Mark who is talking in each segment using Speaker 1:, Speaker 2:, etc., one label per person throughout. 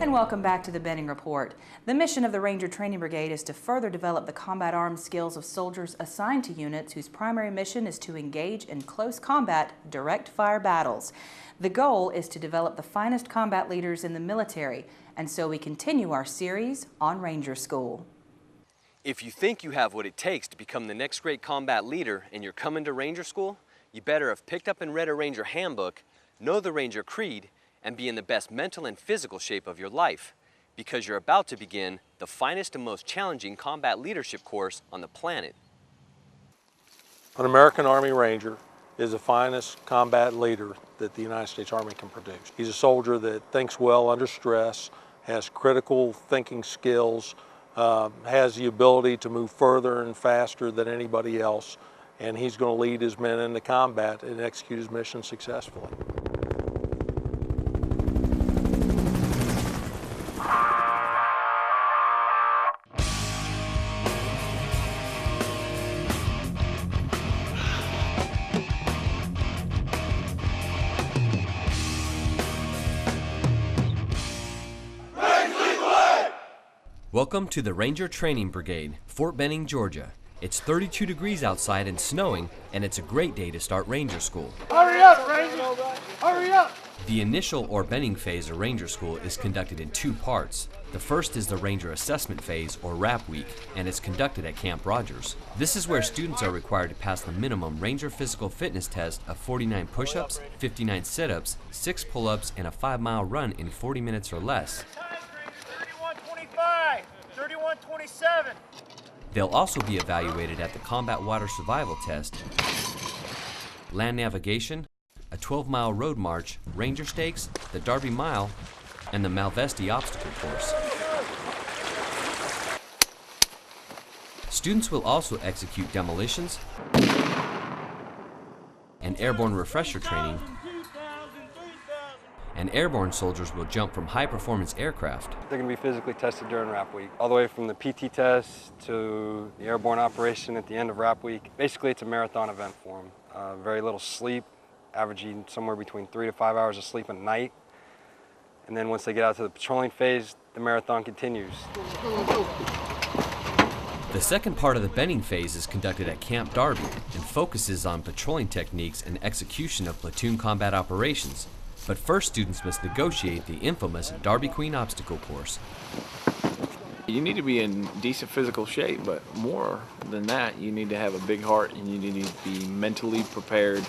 Speaker 1: And welcome back to the Benning Report. The mission of the Ranger Training Brigade is to further develop the combat arms skills of soldiers assigned to units whose primary mission is to engage in close combat, direct fire battles. The goal is to develop the finest combat leaders in the military, and so we continue our series on Ranger School.
Speaker 2: If you think you have what it takes to become the next great combat leader and you're coming to Ranger School, you better have picked up and read a Ranger handbook, know the Ranger Creed, and be in the best mental and physical shape of your life, because you're about to begin the finest and most challenging combat leadership course on the planet.
Speaker 3: An American Army Ranger is the finest combat leader that the United States Army can produce. He's a soldier that thinks well under stress, has critical thinking skills, has the ability to move further and faster than anybody else, and he's going to lead his men into combat and execute his mission successfully.
Speaker 4: Welcome to the Ranger Training Brigade, Fort Benning, Georgia. It's 32 degrees outside and snowing, and it's a great day to start Ranger School.
Speaker 5: Hurry up, Rangers! Hurry up!
Speaker 4: The initial or Benning phase of Ranger School is conducted in two parts. The first is the Ranger Assessment Phase, or RAP Week, and it's conducted at Camp Rogers. This is where students are required to pass the minimum Ranger Physical Fitness test of 49 push-ups, 59 sit-ups, 6 pull-ups, and a 5-mile run in 40 minutes or less.
Speaker 5: 31:25, 31:27.
Speaker 4: They'll also be evaluated at the Combat Water Survival Test, land navigation, a 12-mile road march, Ranger Stakes, the Darby Mile, and the Malvesti obstacle course. Students will also execute demolitions and airborne refresher training, and airborne soldiers will jump from high-performance aircraft.
Speaker 6: They're going to be physically tested during RAP Week, all the way from the PT test to the airborne operation at the end of RAP Week. Basically, it's a marathon event for them. Very little sleep, averaging somewhere between 3 to 5 hours of sleep a night. And then once they get out to the patrolling phase, the marathon continues.
Speaker 4: The second part of the Benning phase is conducted at Camp Darby and focuses on patrolling techniques and execution of platoon combat operations. But first, students must negotiate the infamous Darby Queen obstacle course.
Speaker 7: You need to be in decent physical shape, but more than that, you need to have a big heart and you need to be mentally prepared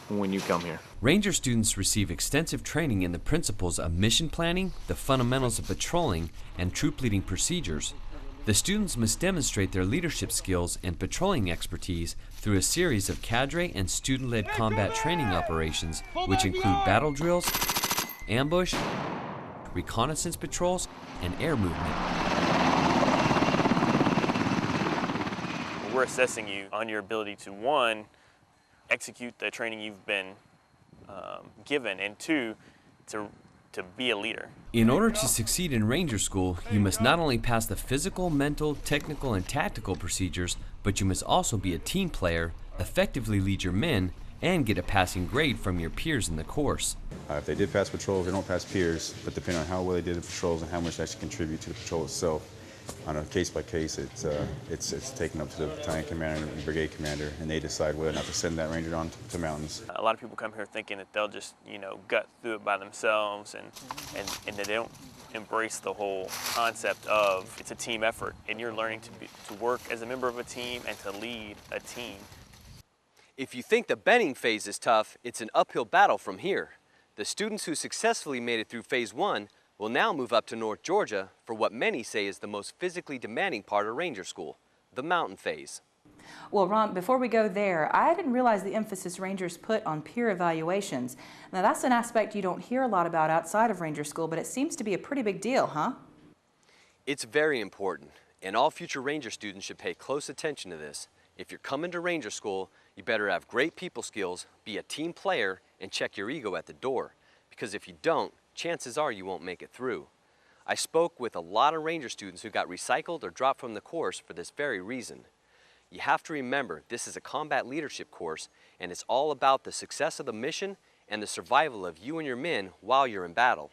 Speaker 7: when you come here.
Speaker 4: Ranger students receive extensive training in the principles of mission planning, the fundamentals of patrolling, and troop leading procedures. The students must demonstrate their leadership skills and patrolling expertise through a series of cadre and student-led combat training operations, which include battle drills, ambush, reconnaissance patrols, and air movement.
Speaker 8: We're assessing you on your ability to, one, execute the training you've been given, and two, to be a leader.
Speaker 4: In order to succeed in Ranger School, you must not only pass the physical, mental, technical, and tactical procedures, but you must also be a team player, effectively lead your men, and get a passing grade from your peers in the course.
Speaker 9: If they did pass patrols, they don't pass peers, but depending on how well they did the patrols and how much they actually contribute to the patrol itself, on a case by case, it's taken up to the battalion commander and brigade commander, and they decide whether or not to send that ranger on to mountains.
Speaker 8: A lot of people come here thinking that they'll just, gut through it by themselves, and that they don't embrace the whole concept of it's a team effort, and you're learning to work as a member of a team and to lead a team.
Speaker 2: If you think the Benning phase is tough, it's an uphill battle from here. The students who successfully made it through phase 1 will now move up to North Georgia for what many say is the most physically demanding part of Ranger School, the mountain phase.
Speaker 1: Well, Ron, before we go there, I didn't realize the emphasis Rangers put on peer evaluations. Now, that's an aspect you don't hear a lot about outside of Ranger School, but it seems to be a pretty big deal, huh?
Speaker 2: It's very important, and all future Ranger students should pay close attention to this. If you're coming to Ranger School, you better have great people skills, be a team player, and check your ego at the door. Because if you don't, chances are you won't make it through. I spoke with a lot of Ranger students who got recycled or dropped from the course for this very reason. You have to remember, this is a combat leadership course, and it's all about the success of the mission and the survival of you and your men while you're in battle.